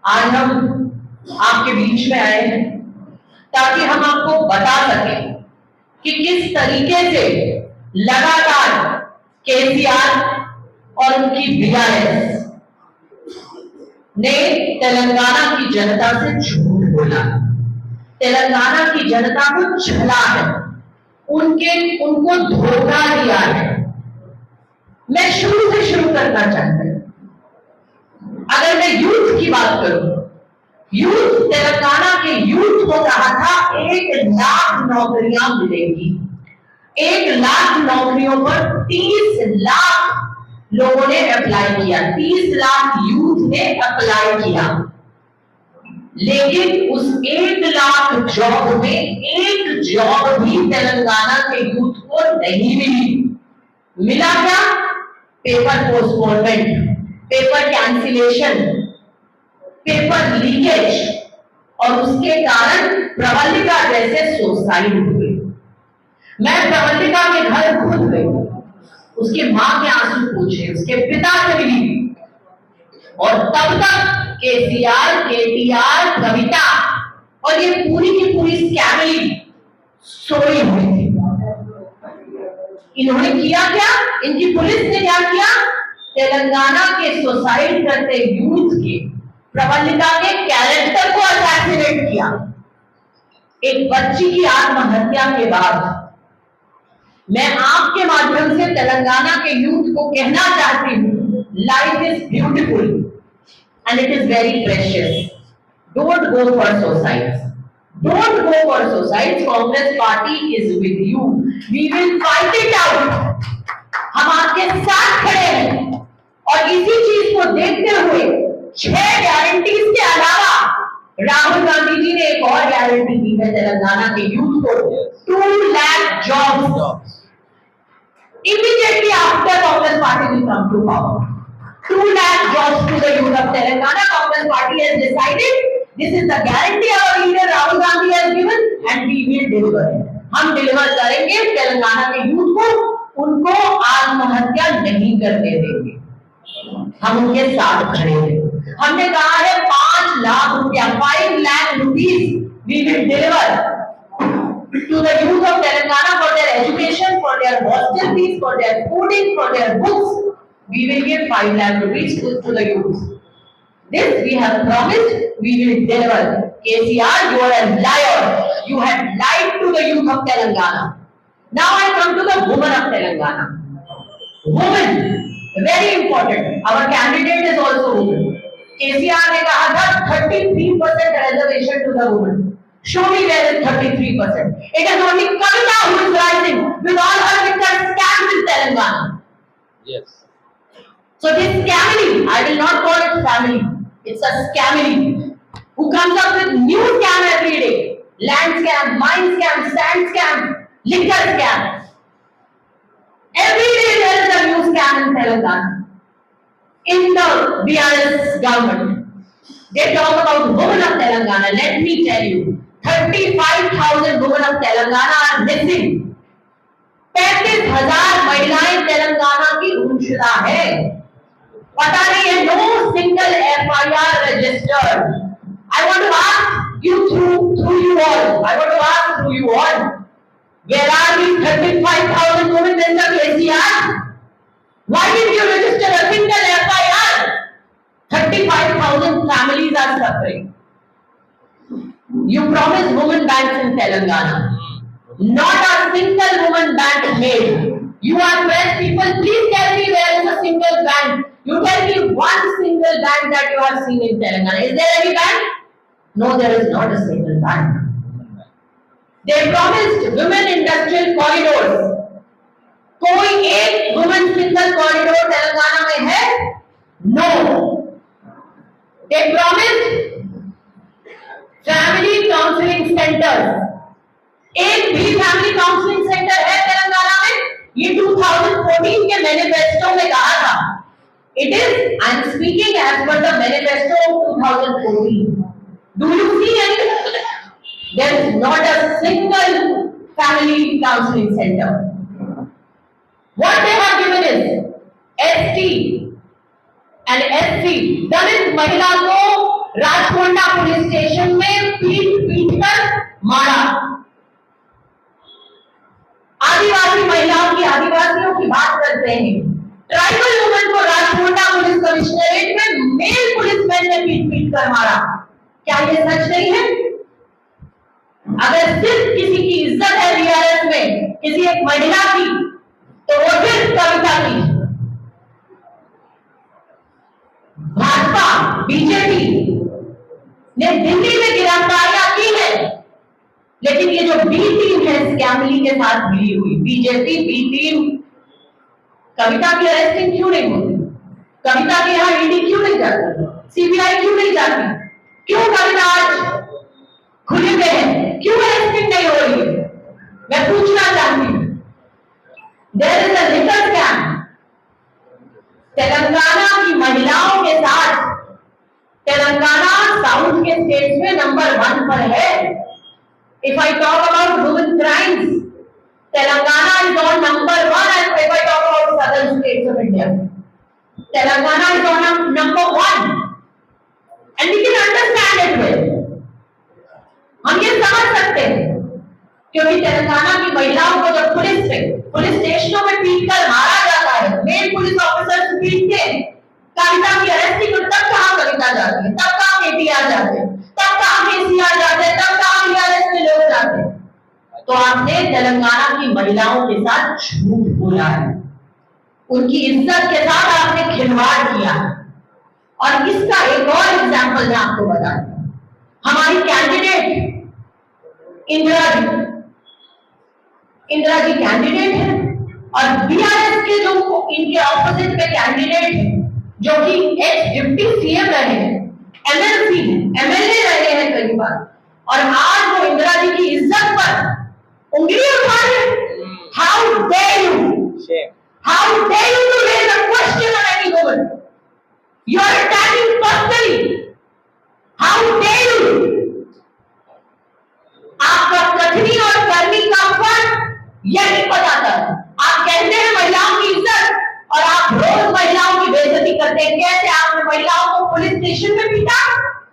आज हम आपके बीच में आए हैं ताकि हम आपको बता सकें कि किस तरीके से लगातार केसीआर और उनकी बीआरएस ने तेलंगाना की जनता से झूठ बोला, तेलंगाना की जनता को छला है, उनको धोखा दिया है। मैं शुरू से शुरू करना चाहता हूं। अगर मैं यूथ की बात करूं, यूथ, तेलंगाना के यूथ को कहा था 1 लाख नौकरियां मिलेगी। 1 लाख नौकरियों पर 30 लाख लोगों ने अप्लाई किया, 30 लाख यूथ ने अप्लाई किया, लेकिन उस 1 लाख जॉब में एक जॉब भी तेलंगाना के यूथ को नहीं मिली। मिला क्या? Paper postponement, paper cancellation, paper leakage, और उसके कारण प्रवल्लिका जैसे सुसाइड हुए। मैं प्रवल्लिका के घर खुद गई, उसकी मां के आंसू पूछे, उसके पिता से मिली, और तब तक केसीआर, केटीआर, कविता और ये पूरी की पूरी स्कैमली सोई हुई थी। इन्होंने किया क्या? इनकी पुलिस ने क्या किया? तेलंगाना के सुसाइड करते यूथ के, प्रवल्लिका के कैरेक्टर को असैसिनेट किया। एक बच्ची की आत्महत्या के बाद मैं आपके माध्यम से तेलंगाना के यूथ को कहना चाहती हूं, life is beautiful and it is very precious. Don't go for suicides, don't go for suicides. Congress party is with you, we will fight it out. हम आपके साथ खड़े हैं, और इसी चीज को देखते हुए 6 गारंटीज के अलावा राहुल गांधी जी ने एक और गारंटी दी है तेलंगाना के यूथ को, 2 lakh jobs immediately after Congress party will come to power. 2 lakh jobs to the youth of Telangana. Congress party has decided this is the guarantee our leader Rahul Gandhi has given and we will deliver it. हम deliver करेंगे तेलंगाना के youth को, उनको आत्महत्या नहीं करने देंगे, हम उनके साथ खड़े हैं। हमने कहा है 5 लाख रुपया, 5 lakh rupees we will deliver to the youth of Telangana for their education, for their hostel fees, for their fooding, for their books. We will give 5 lakh rupees to the youth. This we have promised, we will deliver. KCR, you are a liar. You have lied to the youth of Telangana. Now I come to the women of Telangana. Women, very important. Our candidate is also woman. KCR ने कहा था 33% reservation to the women. Show me where is 33%. It is only Kavita who is rising with all her wicked scams in Telangana. Yes. So this scamming, I will not call it family. It's a scamming who comes up with new scam every day. Land scam, mine scam, sand scam, liquor scam. Every day there is a new scam in Telangana. In the BRS government, they talk about women of Telangana. Let me tell you, 35,000 women of Telangana are missing. 35,000 महिलाएं तेलंगाना की गुमशुदा है, पता नहीं है, no single FIR registered. I want to ask you through you all. I want to ask through you all. Where are these 35,000 women in the KCR? Why did you register a single FIR? 35,000 families are suffering. You promised women banks in Telangana. Not a single woman bank made. You are press people, please tell me where is a single bank. You tell me one single bank that you have seen in Telangana. Is there any bank? No, there is not a single bank. They promised women industrial corridors. कोई एक women single corridor Telangana में है? No. They promised family counselling centre, एक भी family counselling centre है तेलंगाना में? ये 2014 के मैनिफेस्टो में कहा था। It is, I am speaking as per the manifesto of 2014. Do you see any? There is not a single family counselling centre. What they have given is ST and SC दलित महिला को Rachakonda police station में पीट कर मारा। आदिवासी महिलाओं की, आदिवासियों की बात करते हैं, ट्राइबल वुमेन को राजकोंडा पुलिस कमिश्नरेट में मेल पुलिसमैन ने पीट कर मारा। क्या ये सच नहीं है? अगर सिर्फ किसी की इज्जत है बीआरएस में, किसी एक महिला की, तो वो सिर्फ कविता की। भाजपा बीजेपी ने दिल्ली में गिरफ्तारियां की है, लेकिन ये जो बी टीम है स्कैमली के साथ मिली हुई, बीजेपी बी टीम, कविता की अरेस्टिंग क्यों नहीं होती? कविता के यहाँ ईडी क्यों नहीं जाती? सीबीआई क्यों नहीं जाती? क्यों कविता आज खुले में है? क्यों अरेस्टिंग नहीं हो रही है? मैं पूछना चाहती हूँ। There is a little scam. Telangana की महिलाओं के साथ, तेलंगाना साउथ के स्टेट्स में नंबर 1 पर है। If I talk about women crimes, Telangana is on number 1, and if I talk about southern states of India, Telangana is on number 1, and we can understand it well. हम ये समझ सकते हैं, क्योंकि तेलंगाना की महिलाओं को जब पुलिस स्टेशनों में पीट कर मारा जाता है, मेल पुलिस ऑफिसर पीटते हैं, कविता की अरेस्टिंग, तब कहाँ कविता जाती है, तब कहाँ केटीआर जाते हैं, तब कहाँ केसीआर जाते हैं, तब कहाँ बीआरएस के लोग जाते हैं। तो आपने तेलंगाना की महिलाओं के साथ झूठ बोला है, उनकी इज्जत के साथ आपने खिलवाड़ किया। और इसका एक और एग्जाम्पल मैं आपको बताता हूं। हमारी कैंडिडेट इंदिरा जी कैंडिडेट है, और बीआरएस के जो इनके ऑपोजिट में कैंडिडेट है, जो कि एक्स डिप्टी सीएम रहे हैं, एमएलए रहे हैं कई बार, और आज वो इंदिरा जी की इज्जत पर उंगली उठा रहे हैं। How dare you to raise a question on any woman? You are attacking personally. How dare you? आपका कथनी और करनी का फर्क यही बताता है। आप कहते हैं महिलाओं की इज्जत, और आप रोज महिलाओं की बेइज्जती करते हैं। कैसे आपने महिलाओं को पुलिस स्टेशन में पीटा,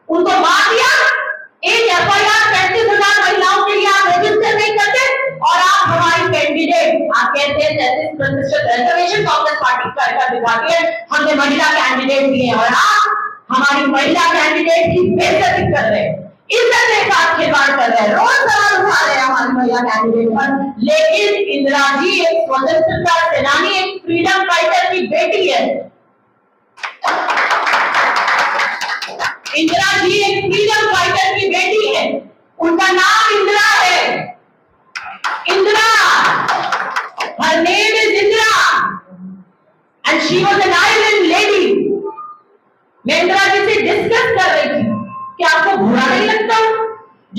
उनको मार दिया, एक एफआईआर 35,000 महिलाओं के लिए आप रजिस्टर नहीं करते, और आप हमारी कैंडिडेट, आप कहते हैं 33% रिजर्वेशन कांग्रेस पार्टी का दिखाती है, हमने महिला कैंडिडेट दिए, और आप हमारी महिला कैंडिडेट की बेइज्जती कर रहे हैं, इज्जत के साथ खिलवाड़ कर रहे हैं, रोज सवाल उठा रहे हैं हमारी महिला कैंडिडेट पर। लेकिन इंदिरा जी एक स्वतंत्रता सेनानी, एक फ्रीडम फाइटर की बेटी है। इंदिरा जी एक फ्रीडम फाइटर की बेटी है, उनका नाम इंदिरा है। Indira, her name is Indira, and she was an island lady. मैं इंदिरा जी से डिस्कस कर रही थी कि आपको बुरा नहीं लगता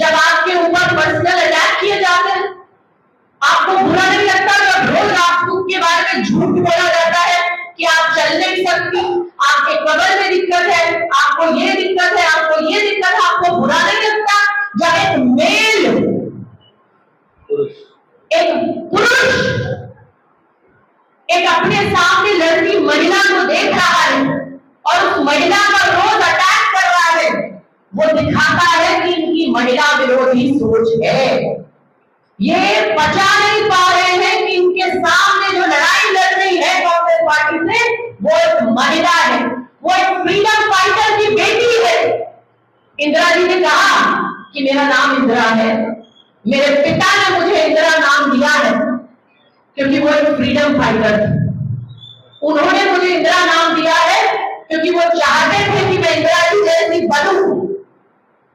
जब आपके ऊपर पर्सनल अटैक किए जाते हैं? आपको बुरा नहीं लगता जब रोज आपको के बारे में झूठ बोला जाता है कि आप चल नहीं सकती, आपके कमर में दिक्कत है, आपको ये दिक्कत है, आपको ये दिक्कत है? आपको बुरा नहीं लगता जब एक मेल, एक पुरुष एक अपने सामने लड़की महिला को देख रहा है और उस महिला पर रोज अटैक कर रहा है? वो दिखाता है कि इनकी महिला विरोधी सोच है। ये पचा नहीं पा रहे हैं कि इनके सामने जो लड़ाई लड़ रही है कांग्रेस पार्टी से, वो एक महिला है, वो एक फ्रीडम फाइटर की बेटी है। इंदिरा जी ने कहा कि मेरा नाम इंदिरा है, मेरे पिता ने मुझे इंदिरा नाम दिया है क्योंकि वो एक फ्रीडम फाइटर थी। उन्होंने मुझे इंदिरा नाम दिया है क्योंकि वो चाहते थे कि मैं इंदिरा जी जैसी बनूं।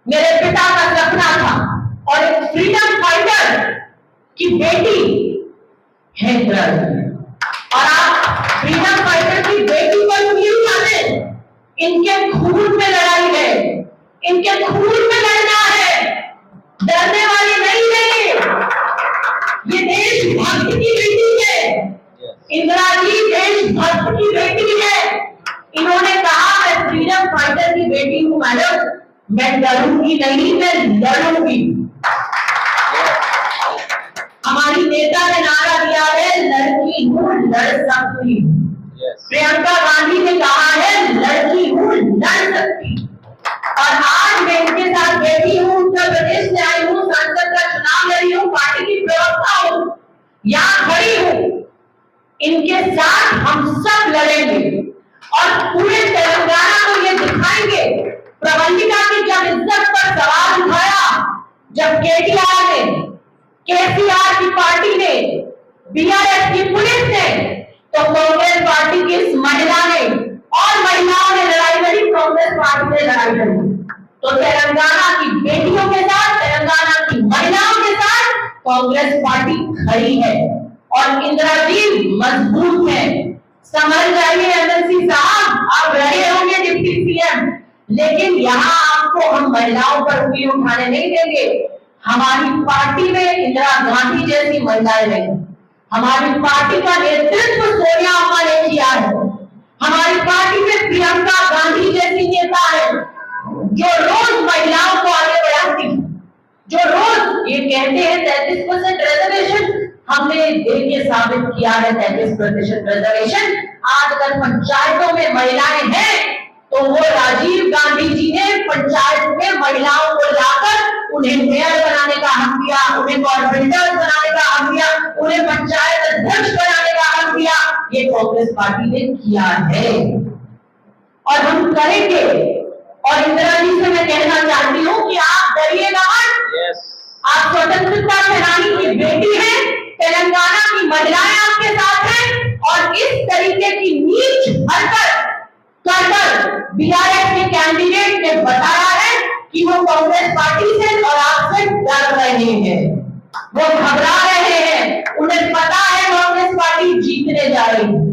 मेरे पिता का सपना था, और एक फ्रीडम फाइटर की बेटी है इंदिरा जी। और आप फ्रीडम फाइटर की बेटी को क्यों जाने? इनके खून में लड़ाई है, इनके खून में लड़ना है, डरने वाली नहीं है। ये देशभक्त की बेटी है, इंदिरा जी देशभक्त की बेटी है। इन्होंने कहा मैं फ्रीडम फाइटर की बेटी हूं मैडम, मैं डरूंगी नहीं, मैं लड़ूंगी। हमारी नेता ने नारा दिया है, लड़की हूं लड़ सकती हूं। प्रियंका गांधी ने कहा है लड़की हूं, लड़ सकती, और आज मैं इनके साथ बैठी हूं, उत्तर प्रदेश से आई हूं, संसद का चुनाव लड़ी हूं, पार्टी की प्रवक्ता हूं, यहां खड़ी हूं, इनके साथ हम सब लड़ेंगे और पूरे तेलंगाना को ये दिखाएंगे। प्रबंधिका की जब इज्जत पर सवाल उठाया, जब केटीआर ने, केसीआर की पार्टी ने, बीआरएस की पुलिस ने, तो कांग्रेस पार्टी की इस महिला ने और महिलाओं ने लड़ाई लड़ी, कांग्रेस पार्टी ने लड़ाई लड़ी। तो तेलंगाना की बेटियों के साथ, तेलंगाना की महिलाओं के साथ कांग्रेस पार्टी खड़ी है और इंदिरा जी मजबूत है। समझ जाइए एमएलसी साहब, आप रहे होंगे डिप्टी सीएम, लेकिन यहाँ आपको हम महिलाओं पर उंगली उठाने नहीं देंगे। हमारी पार्टी में इंदिरा गांधी जैसी महिलाएं रही, हमारी पार्टी का नेतृत्व सोनिया अम्मा ने किया है, हमारी पार्टी में प्रियंका गांधी जैसी नेता है जो रोज महिलाओं को आगे बढ़ाती, जो रोज ये कहते हैं 33% रिजर्वेशन, हमने देके साबित किया है 33% रिजर्वेशन। आज अगर पंचायतों में महिलाएं हैं तो वो राजीव गांधी जी ने पंचायत में महिलाओं को लाकर उन्हें मेयर बनाने का हक दिया, उन्हें कॉर्पोरेटर बनाने का हक दिया, उन्हें पंचायत अध्यक्ष बनाने का हक दिया। ये कांग्रेस पार्टी ने किया है और हम करेंगे। और इंदिरा जी से मैं कहना चाहती हूँ कि आप डरिएगा मत, आप स्वतंत्रता सेनानी की बेटी हैं, तेलंगाना की महिलाएं आपके साथ हैं, और इस तरीके की नीच हरकत कर बीआरएस के कैंडिडेट ने बताया है कि वो कांग्रेस पार्टी से और आपसे डर रहे हैं, वो घबरा रहे हैं, उन्हें पता है कांग्रेस पार्टी जीतने जा रही है।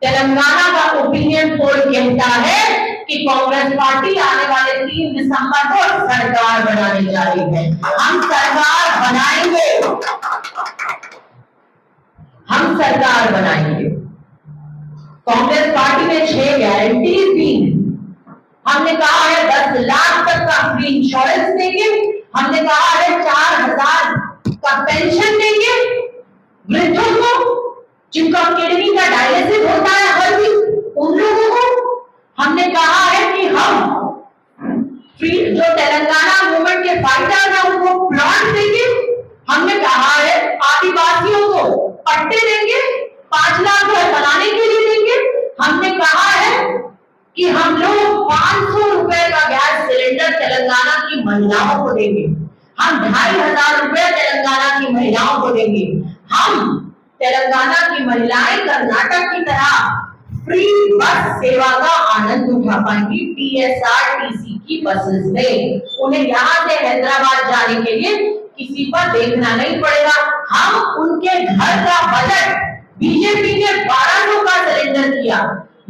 तेलंगाना का ओपिनियन पोल कहता है कि कांग्रेस पार्टी आने वाले 3 दिसंबर को सरकार बनाने जा रही है। हम सरकार बनाएंगे, हम सरकार बनाएंगे। कांग्रेस पार्टी ने 6 गारंटीज दी। हमने कहा है 10 लाख तक का फ्री इंश्योरेंस देंगे, हमने कहा है 4000 का पेंशन देंगे वृद्धों को, जिनका किडनी का डायलिसिस होता है हर दिन, उन लोगों को। हमने कहा है कि हम फ्री, जो तेलंगाना मूवमेंट के फाइटर हैं उनको प्लॉट देंगे। हमने कहा है आदिवासियों को पट्टे देंगे, 5 लाख घर बनाने के लिए देंगे। हमने कहा है कि हम लोग 500 रुपए का गैस सिलेंडर तेलंगाना की महिलाओं को देंगे, हम 2500 रुपए तेलंगाना की महिलाओं को देंगे। हम तेलंगाना की महिलाएं कर्नाटक की तरह फ्री बस सेवा का आनंद उठा पाएंगी, टीएसआरटीसी की बसेस में। उन्हें यहाँ से हैदराबाद जाने के लिए किसी पर देखना नहीं पड़ेगा। हम उनके घर का बजट, बीजेपी ने 1200 का सिलेंडर किया।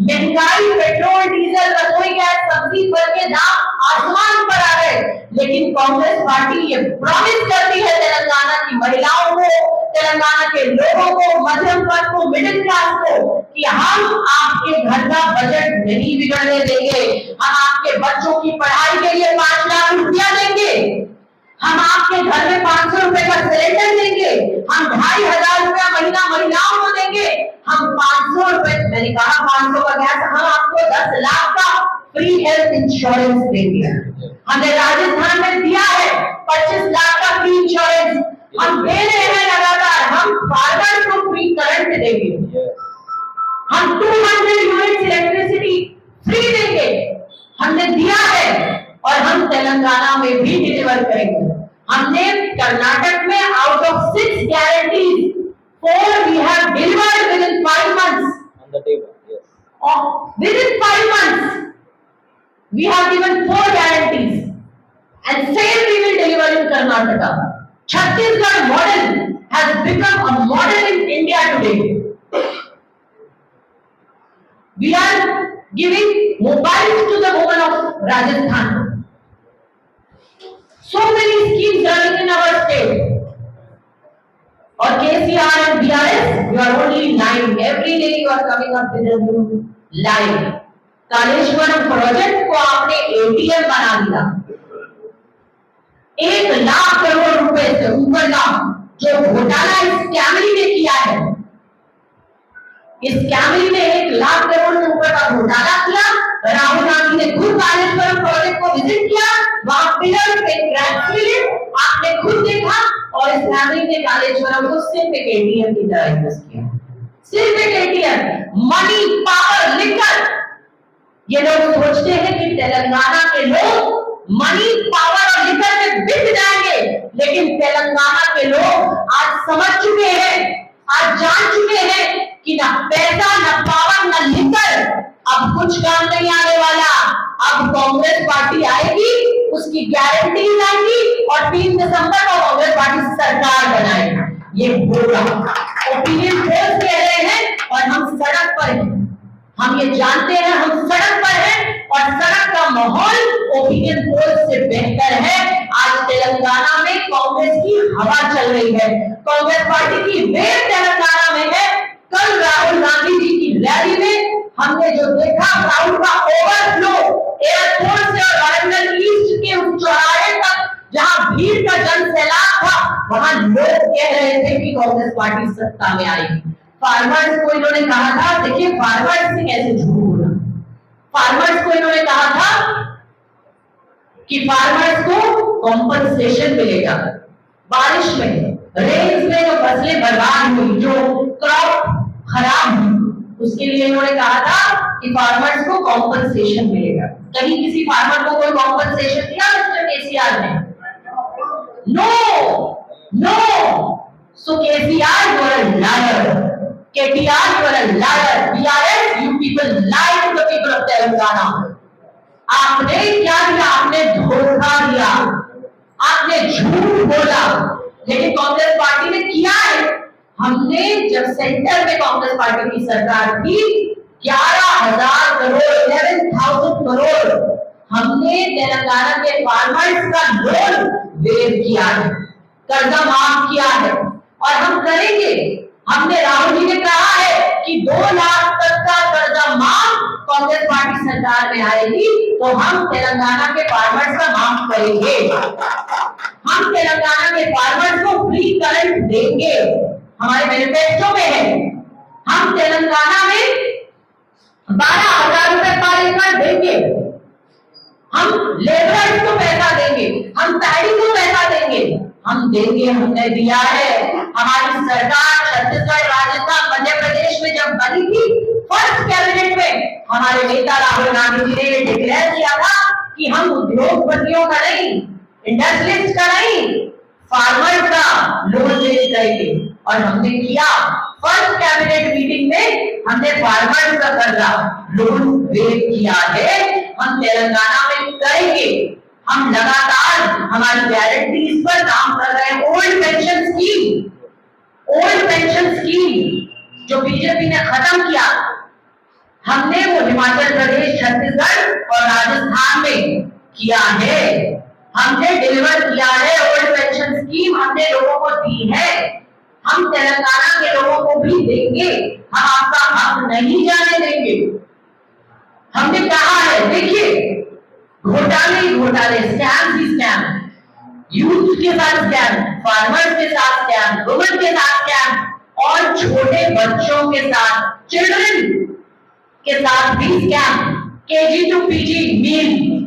महंगाई, पेट्रोल, डीजल, रसोई गैस, सब्जी पर के दाम आसमान पर आ गए, लेकिन कांग्रेस पार्टी ये प्रॉमिस करती है तेलंगाना की महिलाओं को, तेलंगाना के लोगों को, मध्यम वर्ग को, मिडिल क्लास को, कि हम आपके घर का बजट नहीं बिगड़ने देंगे, हम आपके बच्चों की पढ़ाई के लिए 5 लाख रुपया देंगे, हम आपके घर में 500 रुपए का सिलेंडर देंगे, हम 2500 रुपया महीना महिलाओं को देंगे, हम 500 रुपए, मैंने कहा 500 का गैस, हम आपको 10 लाख का फ्री हेल्थ इंश्योरेंस देंगे। हमने राजस्थान में दिया है 25 लाख का फ्री इंश्योरेंस, हम दे रहे हैं लगातार। हम फार्मर्स को फ्री करंट देंगे, हम 200 यूनिट इलेक्ट्रिसिटी फ्री देंगे, हमने दिया है और हम तेलंगाना में भी डिलीवर करेंगे। हमने कर्नाटक में out of 6 guarantees 4 we have delivered within 5 months on the table. Yes. Within 5 months we have given 4 guarantees and same we will deliver in Karnataka. Chhattisgarh model has become a model in India today. We are giving mobiles to the women of Rajasthan. So many schemes running in our state. Or KCR and BRS, you are only lying. Every day you are coming up with a new lie. Kaleshwaram project को आपने ATM बना दिया। 1 लाख करोड़ रुपए से ऊपर का जो घोटाला इस कैमरी ने किया है, इस कैमरी में 1 लाख करोड़ से ऊपर का घोटाला किया। राहुल गांधी ने खुद कालेश्वरम प्रोजेक्ट को विजिट किया, वहां पिलर पे क्रैक्स मिले, आपने खुद देखा। और इस कैमरी ने कालेश्वरम को सिर्फ एक एटीएम की तरह यूज किया, सिर्फ एक एटीएम। Money, power, liquor. ये लोग सोचते हैं कि तेलंगाना के लोग मनी, पावर और लिकर में बिक जाएंगे, लेकिन तेलंगाना के लोग आज समझ चुके हैं, आज जान चुके हैं कि ना पैसा, ना पावर, ना लिकर अब कुछ काम नहीं आने वाला। अब कांग्रेस पार्टी आएगी, उसकी गारंटी आएगी और 3 दिसंबर को कांग्रेस पार्टी सरकार बनाएगी। ये होगा। ओपिनियन पोल्स कह रहे हैं और हम सड़क पर हैं। हम ये जानते हैं, हम सड़क पर हैं और सड़क का माहौल ओपिनियन पोल से बेहतर है। आज तेलंगाना में कांग्रेस की हवा चल रही है, कांग्रेस पार्टी की वेव तेलंगाना में है। कल राहुल गांधी जी की रैली में हमने जो देखा, क्राउड का ओवरफ्लो एयरपोर्ट से और वारंगल ईस्ट के उस चौराहे तक जहां भीड़ का जन सैलाब था, वहां लोग कह रहे थे कि कांग्रेस पार्टी सत्ता में आएगी। फार्मर्स को इन्होंने कहा था, देखिए फार्मर्स से कैसे झूठ बोला। फार्मर्स को इन्होंने कहा था कि फार्मर्स को कॉम्पनसेशन मिलेगा, बारिश में, रेन्स में जो फसलें बर्बाद हुई, जो क्रॉप खराब हुई, उसके लिए इन्होंने कहा था कि फार्मर्स को कॉम्पनसेशन मिलेगा। कहीं किसी फार्मर को कोई कॉम्पनसेशन दिया मिस्टर केसीआर ने? No, no. So KCR you are a liar, KTR you are a liar, BRS you people lie to the people of Telangana। आपने क्या किया? आपने धोखा दिया, आपने झूठ बोला, लेकिन कांग्रेस पार्टी ने किया है। हमने जब सेंटर में कांग्रेस पार्टी की सरकार थी, 11,000 करोड़ 11,000 करोड़ हमने तेलंगाना के फार्मर्स का लोन वेव किया है, कर्जा माफ किया है और हम करेंगे। हमने राहुल जी ने कहा है कि 2 लाख तक का कर्जा माफ कांग्रेस पार्टी सरकार में आएगी तो हम तेलंगाना के फार्मर्स का माफ करेंगे। हम तेलंगाना के फार्मर्स को फ्री करंट देंगे, हमारे मैनिफेस्टो में है। हम तेलंगाना में 12,000 रुपए पर एकड़ देंगे, हम लेबरर्स को पैसा देंगे, हम पैडी को पैसा देंगे, हम देंगे। हमने दिया है। हमारी सरकार छत्तीसगढ़, राजस्थान, मध्य प्रदेश में जब बनी थी, फर्स्ट कैबिनेट में हमारे नेता राहुल गांधी जी ने डिक्लेयर किया था कि हम उद्योगपतियों का नहीं, इंडस्ट्रियलिस्ट का नहीं, फार्मर का लोन रेज करेंगे और हमने किया। फर्स्ट कैबिनेट मीटिंग में हमने फार्मर का कर्जा लोन वेव किया है, हम तेलंगाना में करेंगे। हम लगातार हमारी गारंटीज पर काम कर रहे हैं। ओल्ड पेंशन स्कीम जो बीजेपी ने खत्म किया, हमने वो हिमाचल प्रदेश, छत्तीसगढ़ और राजस्थान में किया है। हमने डिलीवर किया है ओल्ड पेंशन स्कीम, हमने लोगों को दी है। हम तेलंगाना के लोगों को भी देंगे, हम आपका हक नहीं जाने देंगे। हमने कहा है, देखिए घोटाले, स्कैम ही स्कैम, यूथ के साथ स्कैम, फार्मर्स के साथ स्कैम, वुमेन के साथ स्कैम और छोटे बच्चों के साथ, चिल्ड्रन के साथ भी स्कैम। KG to PG मील,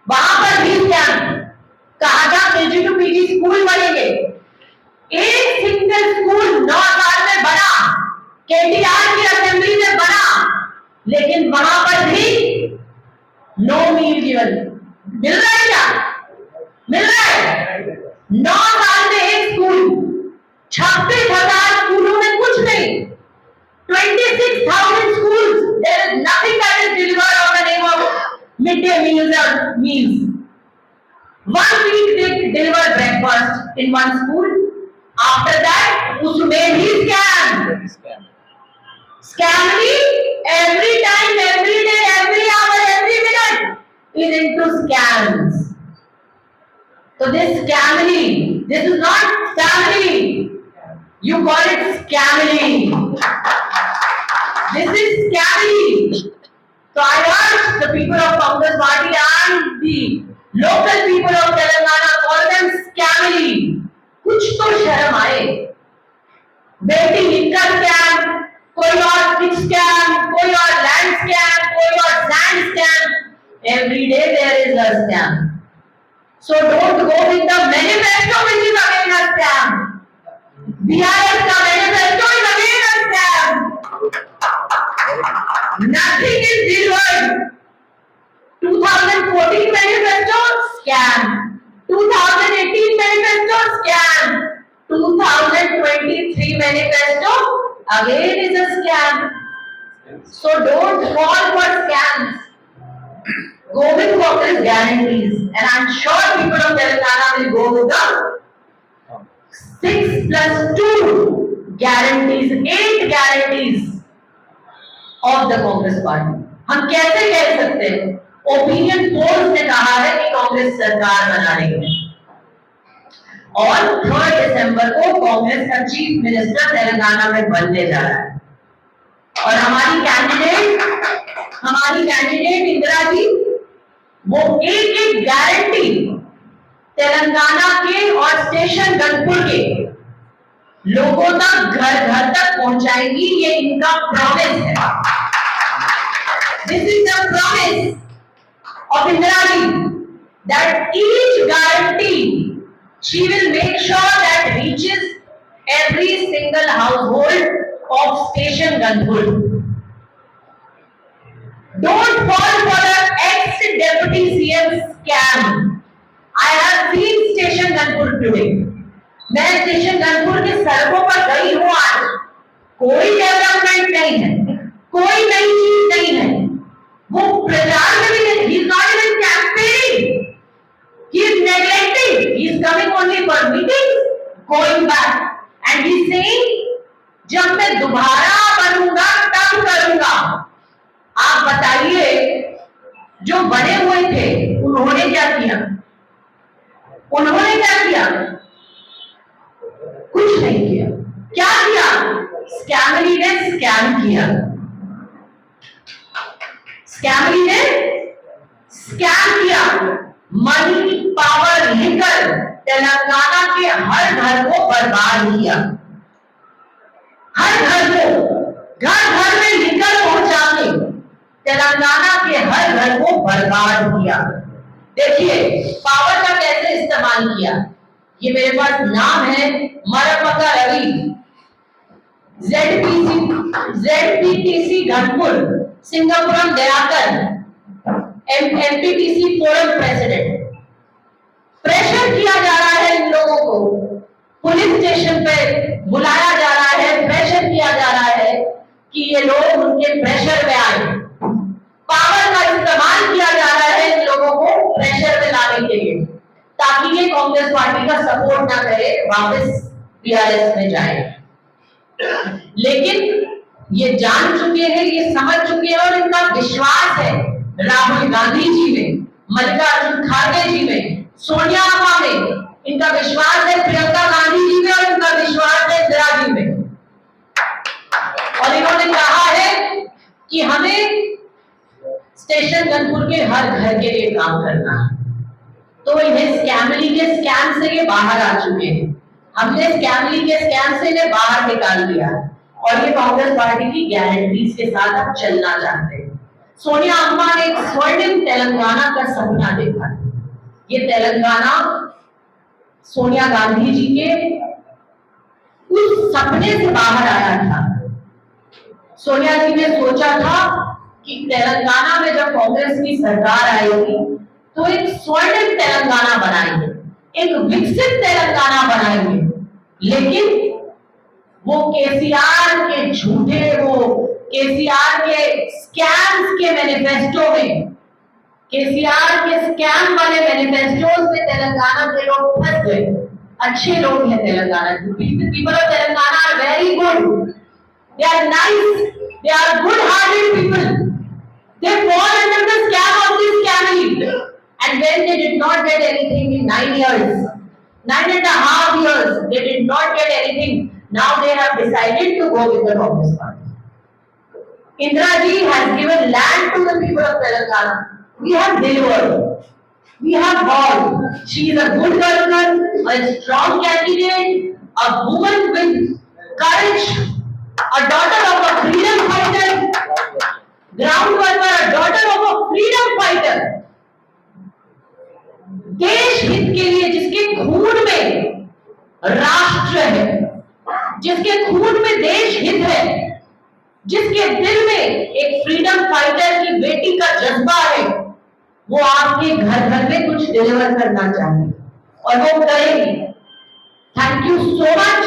वहां पर भी स्कैम। कहा था KG to PG स्कूल बनेंगे, एक सिंगल स्कूल 9 साल में बना, KTR की असेंबली में बना, लेकिन वहां पर भी नो मील गिवन। मिल रहा है क्या? मिल रहा है? 9 साल में एक स्कूल, 26,000 स्कूलों में कुछ नहीं, 26,000 schools, there is nothing that is delivered on the name of midday meals or meals. One week they deliver breakfast in one school. After that, उसमें भी scam. Scammy every time, every day, every hour, every minute is into scams. So this scammy, this is not scammy. You call it scammy. This is scammy. So I urge the people of Congress Party and the local people of Telangana, call them scammy. कुछ तो शर्म आए। बेटी लिखकर scam, कोई और fix scam, कोई और लैंड स्कैम, कोई और sand scam. Every day there is a scam. So don't go with the manifesto which is again a scam. BRS का manifesto is again a scam. Nothing is delivered. 2014 manifesto scam. 2018 manifesto scam. 2023 manifesto again is a scam. So don't fall for scams. Go with Congress guarantees, and I'm sure people of Telangana will go with the 6+2 guarantees, 8 guarantees of the Congress party. हम कैसे कह सकते हैं? Opinion polls ने कहा है कि कांग्रेस सरकार बना रही है और 3 दिसंबर को कांग्रेस का चीफ मिनिस्टर तेलंगाना में बनने जा रहा है और हमारी कैंडिडेट इंदिरा जी वो एक एक गारंटी तेलंगाना के और स्टेशन गनपुर के लोगों तक घर घर तक पहुंचाएंगी. ये इनका प्रॉमिस है. This is the promise of Indira ji that each guarantee she will make sure that reaches every single household of station Ghanpur. Don't fall for the ex-deputy CM scam. I have seen Station Ghanpur today. मैं station गनपुर के सड़कों पर गई हूँ आज. कोई development नहीं है, कोई नई चीज नहीं है. वो प्रचार में भी नहीं. He is not even campaigning. He is neglecting. He is coming only for meetings, going back, and he is saying, जब मैं दोबारा बनूंगा तब करूंगा. आप बताइए जो बने हुए थे उन्होंने क्या किया? कुछ नहीं किया. क्या किया? स्कैमरी ने स्कैम किया. मनी पावर लेकर तेलंगाना के हर घर को बर्बाद किया. हर घर को घर में लिकर पहुंचा के तेलंगाना के हर घर को बर्बाद किया. देखिए पावर का कैसे इस्तेमाल किया. ये मेरे पास नाम है Marapaka Ravi, ZPTC Ghanpur, Singapuram Dayakar, MPTC forum president. Pressure किया जा रहा है इन लोगों को, पुलिस स्टेशन पे बुलाया जा रहा है, प्रेशर किया जा रहा है कि ये लोग उनके प्रेशर में आए. पावर का इस्तेमाल किया जा रहा है इन लोगों को प्रेशर में लाने के लिए ताकि ये कांग्रेस पार्टी का सपोर्ट ना करे, वापस बीआरएस में जाए. लेकिन ये जान चुके हैं, ये समझ चुके हैं और इनका विश्वास है राहुल गांधी जी में, मल्लिकार्जुन खड़गे जी में, सोनिया अम्मा में. इनका विश्वास है प्रियंका गांधी जी में और इनका विश्वास है इंदिरा जी में. और इन्होंने कहा है कि हमें स्टेशन गनपुर के हर घर के लिए काम करना है. तो इन्हें स्कैमली के स्कैम से ये बाहर आ चुके हैं. हमने स्कैमली के स्कैम से इन्हें बाहर निकाल दिया और ये कांग्रेस पार्टी की गारंटीज के साथ अब चलना चाहते हैं. सोनिया अम्मा ने एक स्वर्णिम तेलंगाना का सपना देखा. ये तेलंगाना सोनिया गांधी जी के उस सपने से बाहर आया था. सोनिया जी ने सोचा था कि तेलंगाना में जब कांग्रेस की सरकार आएगी तो एक स्वर्णिम तेलंगाना बनाएंगे, एक विकसित तेलंगाना बनाएंगे. लेकिन वो केसीआर के झूठे, वो केसीआर के स्कैम्स के मैनिफेस्टो में, केसीआर के स्कैम वाले मैनिफेस्टोज में तेलंगाना के लोग फंस गए. अच्छे लोग हैं तेलंगाना के. People of Telangana are very good. They are nice. They are good-hearted people. They fall under the scam of this family. And when they did not get anything in 9 years, 9.5 years, they did not get anything. Now they have decided to go with the Congress party. Indira ji has given land to the people of Telangana. We have delivered. We have won. She is a good governor, a strong candidate, a woman with courage, a daughter of a freedom fighter, ground worker, a daughter of a freedom fighter. देश हित के लिए जिसके खून में राष्ट्र है, जिसके खून में देश हित है, जिसके दिल में एक फ्रीडम फाइटर की बेटी का जज्बा है, वो आपके घर घर में कुछ डिलीवर करना चाहिए और वो करेगी। Thank you so much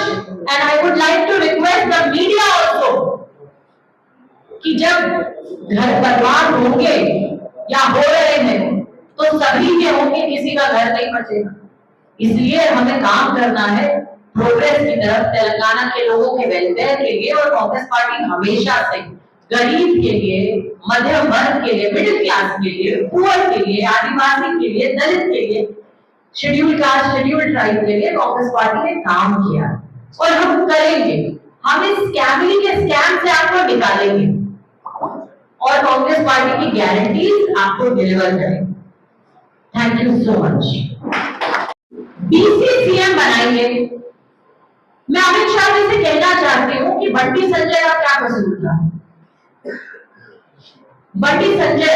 and I would like to request the media also कि जब घर बर्बाद होंगे या हो रहे हैं तो सभी के होंगे, किसी का घर नहीं बचेगा। इसलिए हमें काम करना है प्रोग्रेस की तरफ, तेलंगाना के लोगों के वेलफेयर के लिए। और कांग्रेस पार्टी हमेशा से गरीब के लिए, मध्यम वर्ग के लिए, मिडिल क्लास के लिए, पुअर के लिए, आदिवासी के लिए, दलित के लिए, शेड्यूल कास्ट, शेड्यूल ट्राइब के लिए कांग्रेस पार्टी ने काम किया और हम करेंगे। हम इस स्कैमली के स्कैम से आपको निकालेंगे और कांग्रेस पार्टी की गारंटीज आपको डिलीवर करेंगे। Thank you so much. BC CM बनाएंगे। मैं अमित शाह जी से कहना चाहती हूँ कि बंटी संजय का क्या कसूर था? बंटी संजय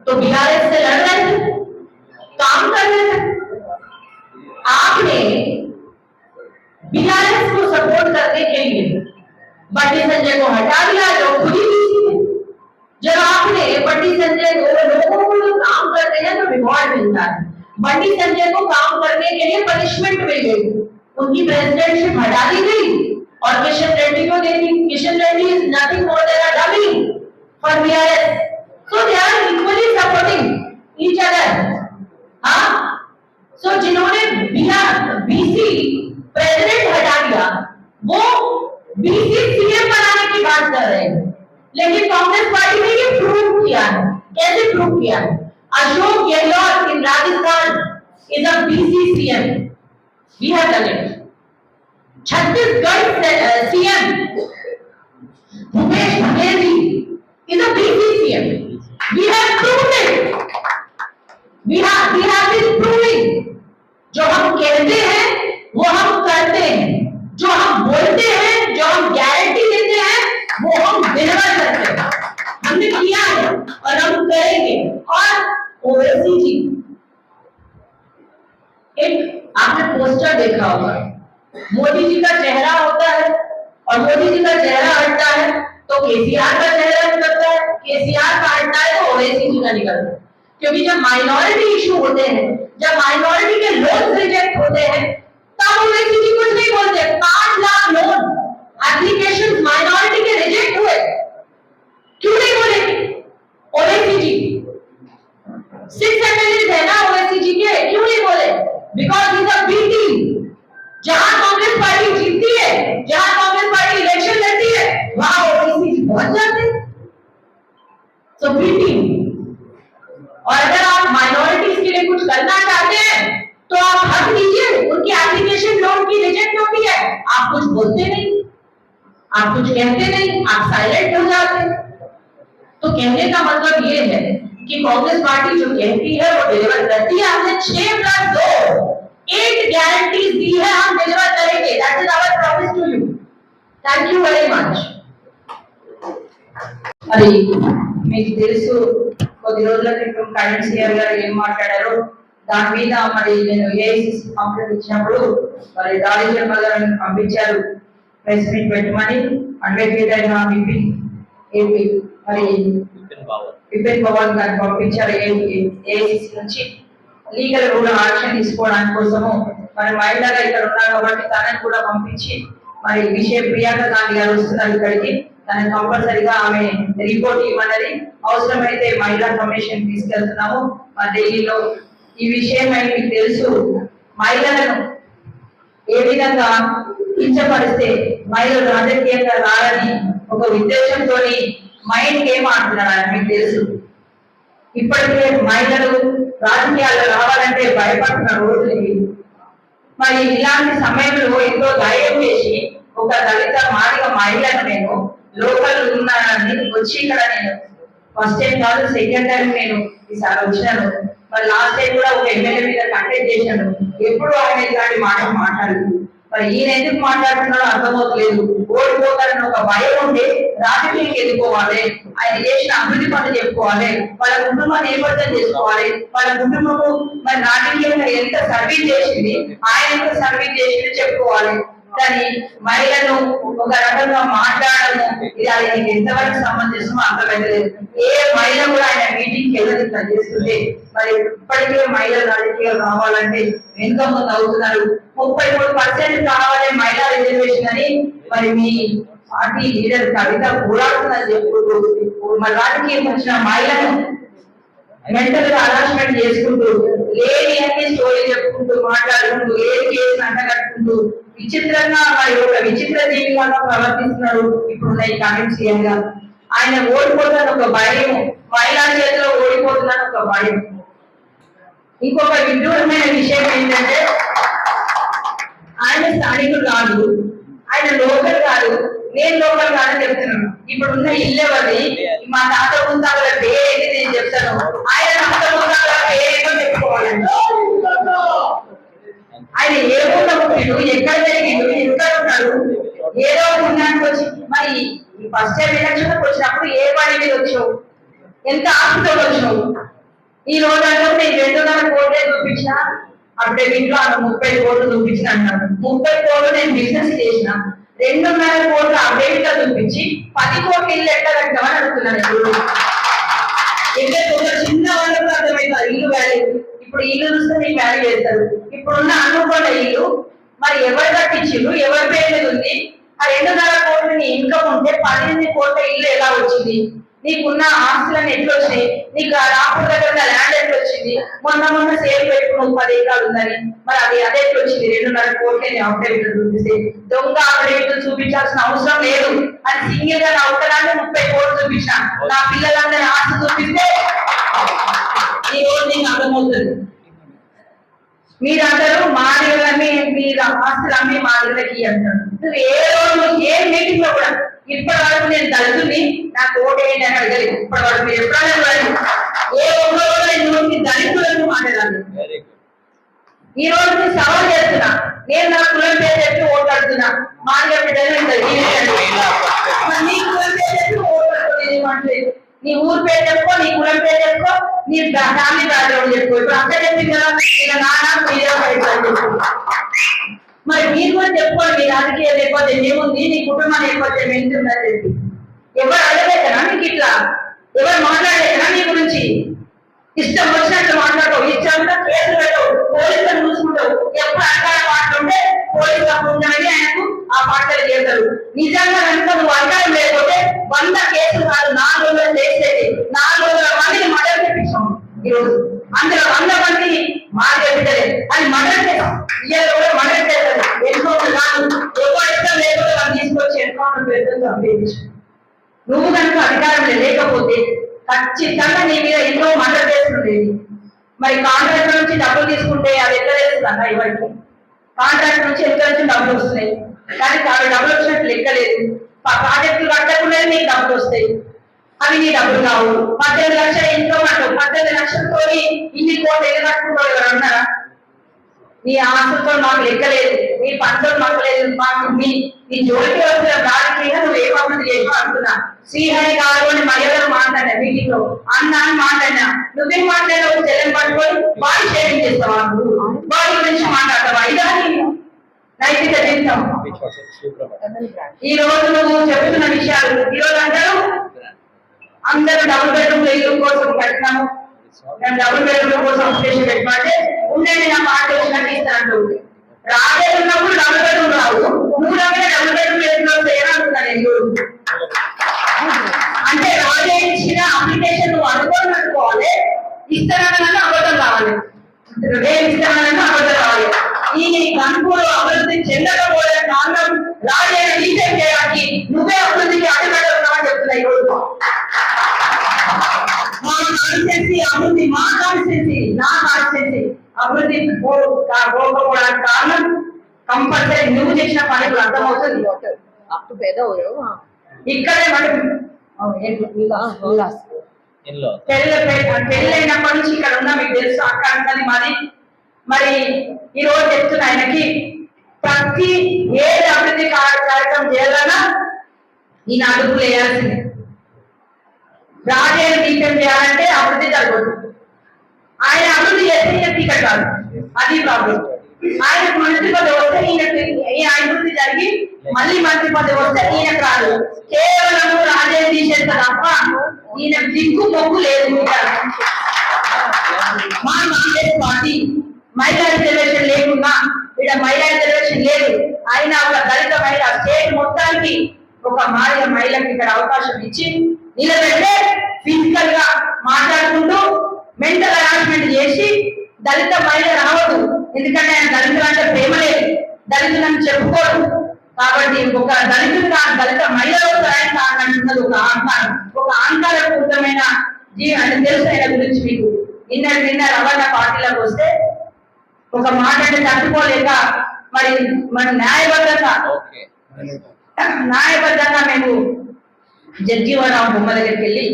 तो बीआरएस से लड़ रहे थे, काम कर रहे थे। आपने बीआरएस को सपोर्ट करने के लिए बंटी संजय को हटा दिया, जो खुद ही बीसी थे। जब आपने बंटी संजय को, लोगों को जो काम करते हैं तो रिवॉर्ड मिलता है, बंटी संजय को काम करने के लिए पनिशमेंट मिल गई, उनकी प्रेसिडेंटशिप हटा दी गई और किशन रेड्डी को दे दी। Kishan Reddy is nothing more than a dummy for BRS, so they are equally supporting each other. हाँ, सो जिन्होंने बीसी प्रेसिडेंट हटा दिया वो बीसी सीएम बनाने की बात कर रहे हैं, लेकिन कांग्रेस पार्टी ने ये प्रूव किया है। कैसे प्रूव किया है? Ashok Gehlot in Rajasthan is a BC CM, we have done it. Chhattisgarh CM Bhupesh Baghel is a BC CM. We have proved it. We have been proving. जो हम कहते हैं वो हम करते हैं, जो हम बोलते हैं, जो हम गारंटी देते हैं वो हम डिलीवर करते हैं। हमने किया है और हम करेंगे। और ओवैसी जी, एक आपने पोस्टर देखा होगा, मोदी जी का चेहरा होता है और मोदी जी का चेहरा हटता है तो केसीआर का चेहरा निकलता है, केसीआर का हटता है तो ओवैसी जी का निकलता है। क्योंकि जब माइनॉरिटी इशू होते हैं, जब माइनॉरिटी के लोन रिजेक्ट होते हैं, तब ओवैसी जी कुछ नहीं बोलते। 5 लाख लोन एप्लीकेशन माइनॉरिटी के रिजेक्ट हुए, क्यों नहीं बोले ओवैसी जी? 6 एमएलए है ना ओवैसी जी के, क्यों नहीं बोले? Because is a B team. जहां कांग्रेस पार्टी जीतती है, जहां कांग्रेस पार्टी इलेक्शन लड़ती है, वहां ओवैसी जी पहुंच जाते हैं। सो बी टीम। और अगर आप माइनॉरिटीज के लिए कुछ करना चाहते हैं तो आप हक दीजिए, उनकी एप्लीकेशन लोन की रिजेक्ट होती है, आप कुछ बोलते नहीं, आप कुछ कहते नहीं, आप साइलेंट हो जाते हैं। तो कहने का मतलब ये है कि कांग्रेस पार्टी जो कहती है वो डिलीवर करती है। हमने 6+2 8 गारंटीज दी है, हम डिलीवर करेंगे। That is our promise to you. Thank you very much. మరి మీకు తెలుసు కొద్ది రోజుల క్రితం కరెంట్ సీఆర్ గారు ఏం మాట్లాడారో దాని మీద మరి నేను ఏఐసిసి కంప్లైంట్ ఇచ్చినప్పుడు మరి దాడి శర్మ గారిని పంపించారు ప్రెస్ మీట్ పెట్టమని. అడ్వకేట్ అయిన ఏపీ మరి విపిన్ పవన్ గారిని పంపించారు ఏఐసిసి నుంచి లీగల్ కూడా యాక్షన్ తీసుకోవడానికి కోసము. మరి మహిళగా ఇక్కడ ఉన్నారు కాబట్టి తనని కూడా పంపించి మరి విషయం ప్రియాంక గాంధీ గారు వస్తున్నారు ఇక్కడికి, తనని కంపల్సరిగా ఆమె రిపోర్ట్ ఇవ్వనని, అవసరమైతే మహిళా కమిషన్ తీసుకెళ్తున్నాము మా ఢిల్లీలో. ఈ విషయం మీకు తెలుసు, మహిళలను ఏ విధంగా కించపరిస్తే మహిళలు రాజకీయంగా రాలని ఒక ఉద్దేశంతో మైండ్ గేమ్ ఆడుతున్నాడు మీకు తెలుసు. ఇప్పటికే మహిళలు రాజకీయాల్లో రావాలంటే భయపడుతున్న రోజులు. మరి ఇలాంటి సమయంలో ఎంతో ధైర్యం చేసి ఒక దళిత మాదిగ మహిళను నేను లోకల్ ఉన్నానని వచ్చి ఇక్కడ నేను ఫస్ట్ టైం కాదు సెకండ్ టైం నేను ఈసారి వచ్చినాను. మరి లాస్ట్ టైం కూడా ఒక ఎమ్మెల్యే మీద కంటెక్ట్ చేశాను, ఎప్పుడు ఆయన ఇలాంటి మాట మాట్లాడలేదు. మరి ఈయన ఎందుకు మాట్లాడుతున్నాడో అర్థమవుతలేదు. ఓడిపోతారని ఒక భయం ఉంటే రాజకీయానికి వెళ్ళిపోవాలి, ఆయన చేసిన అభివృద్ధి పనులు చెప్పుకోవాలి, వాళ్ళ కుటుంబాన్ని నేపథ్యం చేసుకోవాలి, వాళ్ళ కుటుంబము మరి రాజకీయంగా ఎంత సర్వీస్ చేసింది, ఆయన ఎంత సర్వీస్ చేసింది చెప్పుకోవాలి. కానీ మహిళను ఒక రకంగా మాట్లాడము ఇది ఆయనకి ఎంతవరకు సంబంధించమో అర్థమైతలేదు. ఏ మహిళ కూడా ఆయన మీటింగ్కి వెళ్ళదు ఇట్లా చేస్తుంటే మరి ఇప్పటికే మహిళలు రాజకీయాలు కావాలంటే ఎంతో మంది అవుతున్నారు. 33% కావాలి మహిళా రిజర్వేషన్ అని మరి మీ పార్టీ లీడర్ కవిత పోరాడుతుందని చెప్పుకుంటూ మరి రాజకీయం వచ్చిన మహిళను మెంటల్ గా హరాస్మెంట్ చేసుకుంటూ లేని అన్ని స్టోరీ చెప్పుకుంటూ మాట్లాడుకుంటూ ఏది కేసు అంటగట్టుకుంటూ విచిత్రంగా మరి ఒక విచిత్ర జీవితంగా ప్రవర్తిస్తున్నారు ఇప్పుడున్న ఈ కాంగ్రెస్ సీఎం గారు. ఆయన ఓడిపోతున్న ఒక భయం, మహిళా చేతిలో ఓడిపోతున్న ఒక భయం. ఇంకొక విడ్డూరమైన విషయం ఏంటంటే ఆయన స్థానికులు కాదు, ఆయన లోకల్ కాదు, నేను లోకల్ కాదని చెప్తున్నాను. ఇప్పుడున్న ఇల్లు ఎవరిది, మా తాత ముందాల పేరేంటి నేను చెప్తాను, ఆయన తాత ముందాల పేరేంటో చెప్పుకోవాలండి. ఆయన ఏ ఊళ్ళో పుట్టిండు, ఎక్కడ జరిగిండు, ఎక్కడ ఉన్నాడు, ఏదో పుణ్యానికి వచ్చి మరి ఫస్ట్ టైం ఎలక్షన్ వచ్చినప్పుడు ఏ పని మీద వచ్చావు, ఎంత ఆస్తితో వచ్చావు. ఈ రోజు అంటే నేను 2.5 కోట్లే చూపించిన అప్పుడే ఇంట్లో 30 కోట్లు చూపించిన అన్నాడు. 30 కోట్లు నేను బిజినెస్ చేసిన, 2.5 కోట్ల అప్డేట్ గా చూపించి 10 కోట్ల ఇల్లు ఎట్లా కట్టామని అడుగుతున్నాను. చిన్న వాళ్ళకు అర్థమైంది ఇల్లు వాల్యూ. ఇప్పుడు ఇల్లు చూస్తే మీకు వాల్యూ చేస్తారు. ఇప్పుడున్న అనుకోండి ఇల్లు మరి ఎవరు కట్టించిండ్రు, ఎవరి పేరు మీద ఉంది, ఆ 2.5 కోట్ల ఇన్కమ్ ఉంటే 18 కోట్ల ఇల్లు ఎలా వచ్చింది, నీకున్న ఆస్తులను ఎట్లా వచ్చినాయి, నీకు ఆ రాపూర్ దగ్గర ల్యాండ్ ఎట్లా వచ్చింది, మొన్న సేల్ పెట్టుకున్నావు 10 ఎకరాలు ఉందని మరి అది అదే ఎట్లా వచ్చింది, 2.5 కోట్లని అప్డేట్లు చూపిస్తే దొంగ అప్డేట్లు చూపించాల్సిన అవసరం లేదు. అది సింగిల్ గా నా ఒక్కదాన్ని 30 కోట్లు చూపించిన, నా పిల్లలందరినీ ఆస్తి చూపిస్తే ఈ రోజు నీకు అర్థమవుతుంది. మీరందరూ మాదిగలమ్మి మీరు ఆస్తులు అమ్మి మాదిగలకి అంటారు. నువ్వు ఏ రోజు ఏ మీటింగ్ లో కూడా ఇప్పటి వరకు నేను దళితుని నాకు ఓటు ఏంటి అని అడగలేదు. ఇప్పటి వరకు మీరు ఎప్పుడైనా ఏ ఒక్కో నేను దళితులను మాట్లాడాలి. ఈ రోజు నేను సవాల్ చేస్తున్నా, నేను నా కులం పేరు చెప్పి ఓటు అడుగుతున్నా, మాదిగ బిడ్డలు నీ కులం పేరు చెప్పి ఓటు అడుగుతుంది. నీ ఊరు పేరు చెప్పుకో, నీ కులం పేరు చెప్పుకో, నీ ఫ్యామిలీ బ్యాక్గ్రౌండ్ చెప్పుకో. ఇప్పుడు అంతా చెప్పింది కదా, ఇలా నాన్న మరి మీరు కూడా చెప్పుకోండి, మీ రాజకీయ నేపథ్యం ఏముంది, నీ కుటుంబ నేపథ్యం ఏంటి ఉందని చెప్పి. ఎవరు అడగలేకనా మీకు ఇట్లా, ఎవరు మాట్లాడలేకనా నీ గురించి ఇష్టం వచ్చినట్లు మాట్లాడవు, ఇష్టం కేసులు పెట్టవు, పోలీసులను చూసుకుంటావు. ఎప్పుడు అధికార మాట్లాడుంటే పోలీసులు అప్పుడు ఉండాలని ఆయనకు ఆ మాటలు చేస్తారు. నిజంగా కనుక నువ్వు అధికారం లేకపోతే 100 కేసులు కాదు 400 చేసేది, 400 మందిని మర్డర్ చేపించాము ఈరోజు. అందులో 100 మంది మార్గలే అది మర్డర్ చేస్తాం, ఇయ్యాలి కూడా మర్డర్ చేస్తారు. ఎన్కౌంటర్ కాదు, ఎవరు ఇష్టం లేకపోతే వాళ్ళు తీసుకొచ్చి ఎన్కౌంటర్ పెడుతుంది చంపేయచ్చు. నువ్వు కనుక అధికారంలో లేకపోతే ఖచ్చితంగా నీ మీద ఎన్నో మర్డర్ చేస్తుండేది. మరి కాంట్రాక్టర్ నుంచి డబ్బులు తీసుకుంటే అది ఎట్లా తెలుస్తుందన్న, ఇవాళకి కాంట్రాక్టర్ నుంచి ఎంత నుంచి డబ్బులు వస్తున్నాయి, కానీ డబ్బులు వచ్చినట్టు లెక్కలేదు. ప్రాజెక్టులు కట్టకుండా నీకు డబ్బులు వస్తాయి, అవి నీ డబ్బులు కావు. 18 లక్షల ఇన్కమ్ అంటావు, 18 లక్షలతో ఇన్ని కోట్లు ఎన్ని కట్టుకుంటావు ఎవరు అన్నారా? నీ ఆస్తులతో మాకు లెక్కలేదు, నీ పంటలు మాకు లేదు, మాకు నీ జోలికి వచ్చిన రాజకీయంగా నువ్వు ఏ అభివృద్ధి చేసావు అంటున్నా. శ్రీహరి గారు అని మహిళలు మాట్లాడా మీటింగ్ లో, అన్న అని మాట్లాడినా, నువ్వేం మాట్లాడావు? చెల్లెని పట్టుకొని బాడీ షేరింగ్ చేస్తావా, బాడీ గురించి మాట్లాడతావా? ఇదా నైతిక జీవితం? ఈ రోజు నువ్వు చెబుతున్న విషయాలు ఈ రోజు అంటారు అందరూ డబుల్ బెడ్రూమ్ ఇల్లు కోసం కట్టినాము, నేను డబుల్ బెడ్రూమ్ కోసం అప్లికేషన్ పెట్టమంటే ఉండేది నా మాట వచ్చినట్టు ఇస్తాను. రాజే ఉన్నప్పుడు డబుల్ బెడ్రూమ్ రావు, నువ్వు డబుల్ బెడ్రూమ్ వేసుకుని ఏమంటున్నా నేను. అంటే రాజే ఇచ్చిన అప్లికేషన్ నువ్వు అనుకోని అనుకోవాలి, ఇస్తానన్నా అబద్ధం కావాలి, రేపు ఇస్తానన్నా అబద్ధం కావాలి. ఈ కనుగోలు అభివృద్ధి చెందకపోవడానికి కారణం రాజే రీసెంట్ చేయడానికి నువ్వే అభివృద్ధికి అడ్డుపెట్టుకున్నావని చెప్తున్నా. ఈ రోజు మా కాన్స్టిట్యూన్సీ అభివృద్ధి, మా కాన్స్టిట్యూన్సీ నా కాన్స్టిట్యూన్సీ అభివృద్ధి పోకపోవడానికి కారణం కంపల్సరీ నువ్వు చేసిన పనికి అర్థమవుతుంది. ఇక్కడే పెళ్ళైనప్పటి నుంచి ఇక్కడ ఉన్నా మీకు తెలుసు అక్క అంటది మాది. మరి ఈ రోజు చెప్తున్నా ఆయనకి ప్రతి ఏ అభివృద్ధి కార్యక్రమం చేయాలన్నా ఈయన అడుగులు వేయాల్సిందే. రాజే దీపం చేయాలంటే అభివృద్ధి జరగదు. ఆయన అభివృద్ధి చేస్తే ఈయన టికెట్ కాదు, అది ప్రాబ్లం. ఆయన మంత్రి పదవి వస్తే ఈయన అభివృద్ధి జరిగి మళ్ళీ మంత్రి పదవి వస్తే ఈయనకు రాదు. కేవలం రాజే తీసేస్తా తప్ప ఈయన దిక్కు మొక్కు లేదు. మా కాంగ్రెస్ పార్టీ మహిళా రిజర్వేషన్ లేకున్నా ఇక్కడ మహిళా రిజర్వేషన్ లేదు, అయినా ఒక దళిత మహిళ స్టేట్ మొత్తానికి ఒక మహిళకి ఇక్కడ అవకాశం ఇచ్చి నిలబెట్టే ఫిజికల్ గా మాట్లాడుకుంటూ మెంటల్ హరాస్మెంట్ చేసి దళిత మహిళ రావద్దు. ఎందుకంటే ఆయన దళితులు అంటే ప్రేమ లేదు, దళితులను చెప్పుకోరు. కాబట్టి ఒక దళితులు దళిత మహిళలు అంటున్నది ఒక అహంకారం, ఒక అహంకారపూరితమైన అంటే తెలుసు ఆయన గురించి మీకు. నిన్న రవాణా పార్టీలకు వస్తే ఒక మాట అంటే తట్టుకోలేక మరి మన న్యాయబద్ధంగా మేము జగ్జీవనరావు బొమ్మ దగ్గరికి వెళ్ళి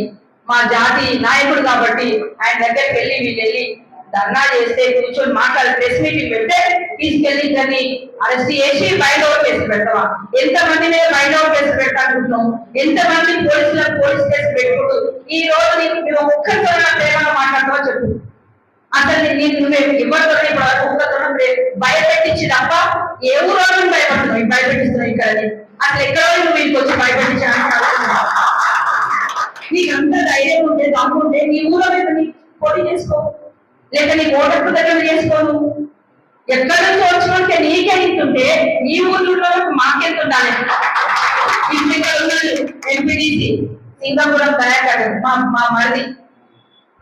మా జాతి నాయకుడు కాబట్టి ఆయన దగ్గరికి వెళ్ళి వీళ్ళు వెళ్ళి ధర్నా చేస్తే కూర్చొని మాట్లాడి ప్రెస్ మీటింగ్ పెడితే తీసుకెళ్లి ఇద్దరిని అరెస్ట్ చేసి బయట కేసులు పెడతావా? ఎంతమంది మీద బయట కేసులు పెట్టాలనుకుంటున్నాం? ఎంతమంది పోలీసులకు పోలీస్ కేసులు పెట్టుకుంటూ ఈ రోజు నువ్వు ఒక్కరితో ప్రేమగా మాట్లాడతావో చెప్పు. అసలు నువ్వు ఎవరితో ఒక్కరితో భయపెట్టించి తప్ప ఏ ఊరోజు భయపడుతున్నావు, భయపెట్టిస్తున్నావు ఇక్కడ. అసలు ఎక్కడో నువ్వు ఇంటికి వచ్చి భయపెట్టించా నీకు అంత ధైర్యం ఉంటే దమ్ముంటే నీ ఊరో మీద నీ పోటీ చేసుకో, లేక నీ ఓటర్కు దగ్గర చేసుకోను. ఎక్కడి నుంచి వచ్చినంటే నీకే ఇంటుంటే నీ ఊళ్ళో మాకెంత ఉండాలి. ఇప్పుడు ఇక్కడ ఉన్నాడు ఎంపీడీసీ సింగపురం దయాకర్ మా మరిది,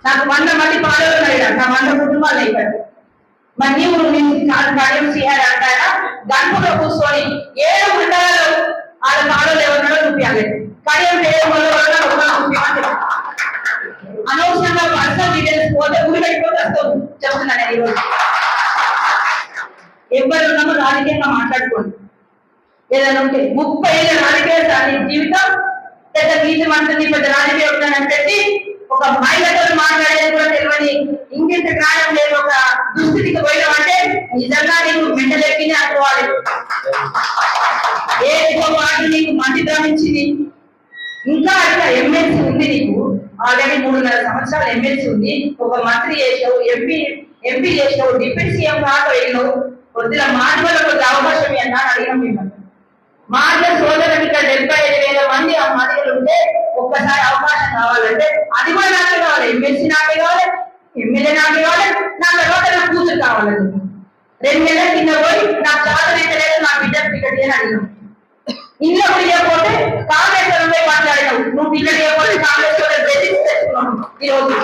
నాకు 100 మంది పాలలు ఉన్నాయి, నా 100 కుటుంబాలు అయిపోయాడు. మరి నీవు కార్యం సిఆర్ అంటారా గన్పులో కూర్చొని 7 మండలాలు వాళ్ళ పాలలు ఎవరున్నాడో చూపించాలి. కార్యం అనవసరంగా పర్సనల్ డీటెయిల్స్ పోతే ఊరి పెట్టుకోతే వస్తావు చెప్తున్నాను. ఈరోజు ఎవరు ఉన్నామో రాజకీయంగా మాట్లాడుకోండి. ఏదైనా ఉంటే 30 ఏళ్ళ రాజకీయ జీవితం పెద్ద గీతం అంటుంది, పెద్ద రాజకీయం పెట్టి ఒక మహిళతో మాట్లాడేది కూడా తెలియని ఇంకెంత కాలం లేదు ఒక దుస్థితికి పోయినామంటే నిజంగా నీకు మెంటలెక్కింది అనుకోవాలి. ఏ పార్టీ నీకు మంచి భ్రమించింది? ఇంకా అట్లా ఎమ్మెల్సీ ఉంది నీకు, ఆల్రెడీ 3.5 సంవత్సరాలు ఎమ్మెల్సీ ఉంది, ఒక మంత్రి చేసావు, ఎంపీ చేసావు, డిప్యూటీ సీఎం కాక వెళ్ళినావు. కొద్దిగా మాటలకు అవకాశం ఇవ్వండి అని అడిగినాం మిమ్మల్ని. మాటల సోదరులకు ఇక్కడ 75,000 మంది ఆ మాటలు ఉంటే ఒక్కసారి అవకాశం కావాలంటే అది కూడా నాకే కావాలి, ఎమ్మెల్సీ నాకే కావాలి, ఎమ్మెల్యే నాకే కావాలి, నా తర్వాత నా కూతురు కావాలని 2 నెలల కింద పోయి నాకు చాతనైతే లేదు నా బిడ్డ టికెట్ అని అడిగినాం. ఇంట్లో ఇవ్వకపోతే కాంగ్రెస్ మాట్లాడినావు, నువ్వు టికెట్ ఇవ్వకపోతే కాంగ్రెస్ తెచ్చుకున్నావు. ఈరోజు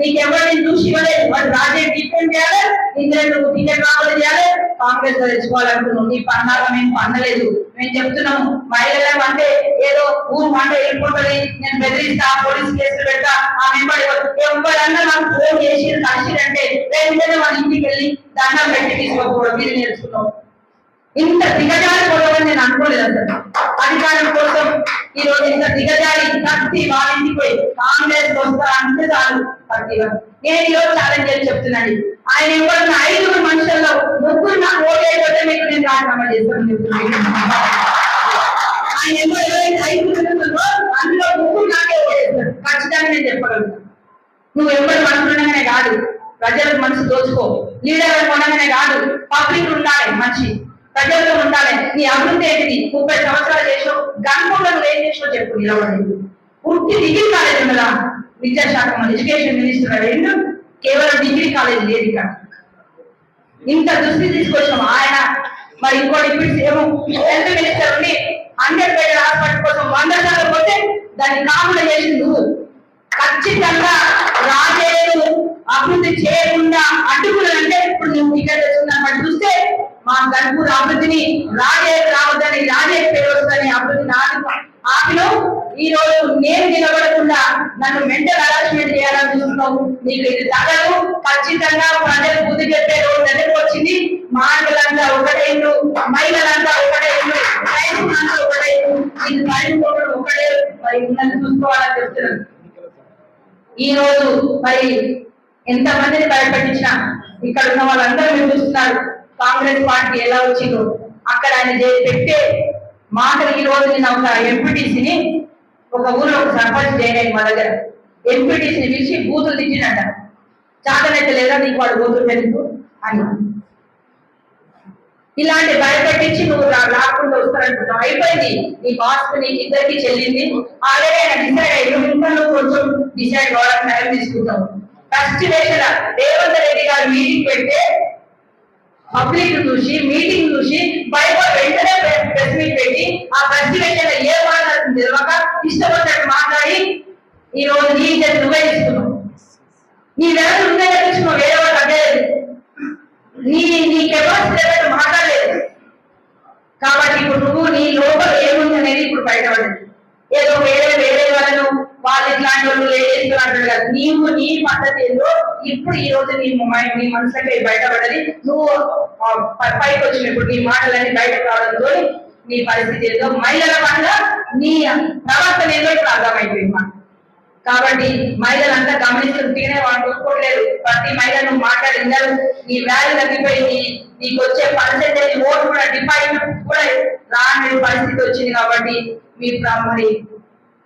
నీకెవరిని చూసి ఇవ్వలేదు, వాడు రాజే డిపెండ్ చేయాలి, ఇందులో నువ్వు టికెట్ రావాలి చేయాలి, కాంగ్రెస్ లో తెచ్చుకోవాలనుకున్నావు. నీ పన్నాగా మేము పన్నలేదు. మేము చెప్తున్నాము మహిళలు అంటే ఏదో ఊరు అంటే వెళ్ళిపోతుంది, నేను బెదిరిస్తా, పోలీస్ కేసులు పెడతా, ఆ మెంబర్ ఎవరన్నా నాకు ఫోన్ చేసి కలిసిరంటే వెంటనే వాళ్ళ ఇంటికి వెళ్ళి దండం పెట్టి తీసుకోకపోవడం మీరు నేర్చుకున్నావు. ఇంత దిగజారి పోవడం నేను అనుకోలేదు. అసలు అధికారం కోసం ఈ రోజు ఇంత దిగజారి ప్రతి వాళ్ళ ఇంటికి పోయి కాంగ్రెస్ వస్తా అంటే చాలు ప్రతి నేను ఈ రోజు ఛాలెంజ్ చేసి చెప్తున్నాను. ఆయన ఎవరు 5 మనుషుల్లో 3 నాకు ఓటేయకపోతే మీకు నేను రాజీనామా చేస్తాను చెప్తున్నాను. ఆయన ఎవరైతే 5 మందిలో అందులో 3 నాకే ఓటేస్తారు ఖచ్చితంగా నేను చెప్పగలుగుతాను. నువ్వు ఎవరు మనసులోనే కాదు, ప్రజలకు మనసు దోచుకో, లీడర్ కొనగానే కాదు, పబ్లిక్ ఉండాలి, మనిషి ప్రజలతో ఉండాలి. నీ అభివృద్ధి ఏంటిది? 30 సంవత్సరాలు చేసావు, గన్పూర్లో నువ్వు ఏం చేసావు చెప్పు. నిలబడి పూర్తి డిగ్రీ కాలేజ్ ఉన్నదా? విద్యాశాఖ ఎడ్యుకేషన్ మినిస్టర్ రెండు, కేవలం డిగ్రీ కాలేజ్ లేదు ఇక్కడ. ఇంత దృష్టి తీసుకొచ్చాము. ఆయన మరి ఇంకో డిప్యూటీ సీఎం హెల్త్ మినిస్టర్ ఉండి 100 బెడ్ హాస్పిటల్ కోసం 100 సార్లు పోతే దాన్ని కాకుండా చేసింది నువ్వు. ఖచ్చితంగా రాజేలు అభివృద్ధి చేయకుండా అడ్డుకున్నారంటే ఇప్పుడు నువ్వు టికెట్ తెచ్చుకున్నాను చూస్తే మా గన్పూర్ అభివృద్ధిని రాజే రావద్దని, రాజే పేరు వస్తుందని అభివృద్ధిని ఆపిను. ఈ రోజు నేను నిలబడకుండా నన్ను మెంటల్ హరాస్మెంట్ చేయాలని చూస్తున్నావు. నీకు ఇది తగదు. ఖచ్చితంగా ప్రజలు బుద్ధి చెప్పే రోజు దగ్గరకు వచ్చింది. మాటలంతా ఒకటైండు, మహిళలంతా ఒకటైండు, రైతులంతా ఒకటైండు, ఇది పైన ఒకటే మరి ఉన్నది చూసుకోవాలని చెప్తున్నాను. ఈ రోజు మరి ఎంత మందిని భయపెట్టించినా ఇక్కడ ఉన్న వాళ్ళందరూ మీరు చూస్తున్నారు. కాంగ్రెస్ పార్టీ ఎలా వచ్చిందో అక్కడ ఆయన పెట్టే మాటలు ఈ రోజు నేను ఒక ఎంపీటీసీని ఒక ఊళ్ళో ఒక సర్పంచ్ చేయలేదు మా దగ్గర ఎంపీటీసీని పిలిచి బూతులు తిట్టినట్ట చాతనైతే లేదా నీకు వాడు బూతులు ఎందుకు అని ఇలాంటి భయపెట్టించి నువ్వు రాకుండా వస్తారంటున్నావు అయిపోయింది నీ బాస్ నీకు ఇద్దరికి చెల్లింది ఆల్రెడీ ఆయన డిసైడ్ అయ్యి ఇంకా నువ్వు కొంచెం డిసైడ్ కావడానికి టైం తీసుకుంటావు ఫస్ట్ వేసిన రేవంత్ రెడ్డి గారు మీటింగ్ పెడితే పబ్లిక్ చూసి మీటింగ్ చూసి బయట వెంటనే ప్రెస్ మీట్ పెట్టి ఆ ప్రెస్ వేసిన ఏ మాట్లాడుతుంది తెలియక ఇష్టపడినట్టు మాట్లాడి ఈ రోజు నీ నువ్వే ఇస్తున్నావు నీ వేరే నువ్వే తీసుకున్నావు వేరే వాళ్ళు అడ్డలేదు నీ కెపాసిటీ మాట్లాడలేదు కాబట్టి ఇప్పుడు నువ్వు నీ లోపల ఏముంది అనేది ఇప్పుడు బయటపడదు ఏదో వేరే వాళ్ళను వాళ్ళు ఇట్లాంటి వాళ్ళు లేచేస్తున్నట్టు కాదు నీవు నీ పద్ధతి ఏదో ఇప్పుడు ఈ రోజు నీ మనసులోకి బయటపడది నువ్వు పైకి వచ్చిన ఇప్పుడు నీ మాటలన్నీ బయటకు రావడంతో నీ పరిస్థితి ఏదో మహిళల పట్ల నీ ప్రవర్తన ఏదో ఇప్పుడు అర్థమైపోయింది కాబట్టి మహిళలంతా గమనిస్తుంటేనే వాళ్ళు చూసుకోవట్లేదు ప్రతి మహిళ నువ్వు మాట్లాడినారు నీ వ్యాల్యూ తగ్గిపోయింది నీకు వచ్చే పర్సెంటేజ్ ఓటు కూడా డిపాజిట్ కూడా రాని పరిస్థితి వచ్చింది కాబట్టి మీ మరి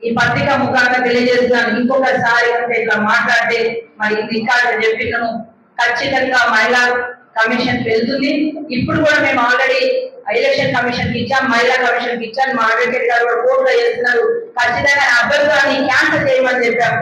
ఈ పత్రిక ముఖంగా తెలియజేస్తున్నాను ఇంకొకసారి ఇట్లా మాట్లాడితే మరి ఇంకా చెప్పినాను ఖచ్చితంగా మహిళా కమిషన్ వెళ్తుంది ఇప్పుడు కూడా మేము ఆల్రెడీ ఎలక్షన్ కమిషన్ కి ఇచ్చాం మహిళా కమిషన్ కి ఇచ్చాం మా అడ్వకేట్ గారు కూడా కోర్టులో చేస్తున్నారు ఖచ్చితంగా అభ్యర్థులని క్యాన్సల్ చేయమని చెప్పాం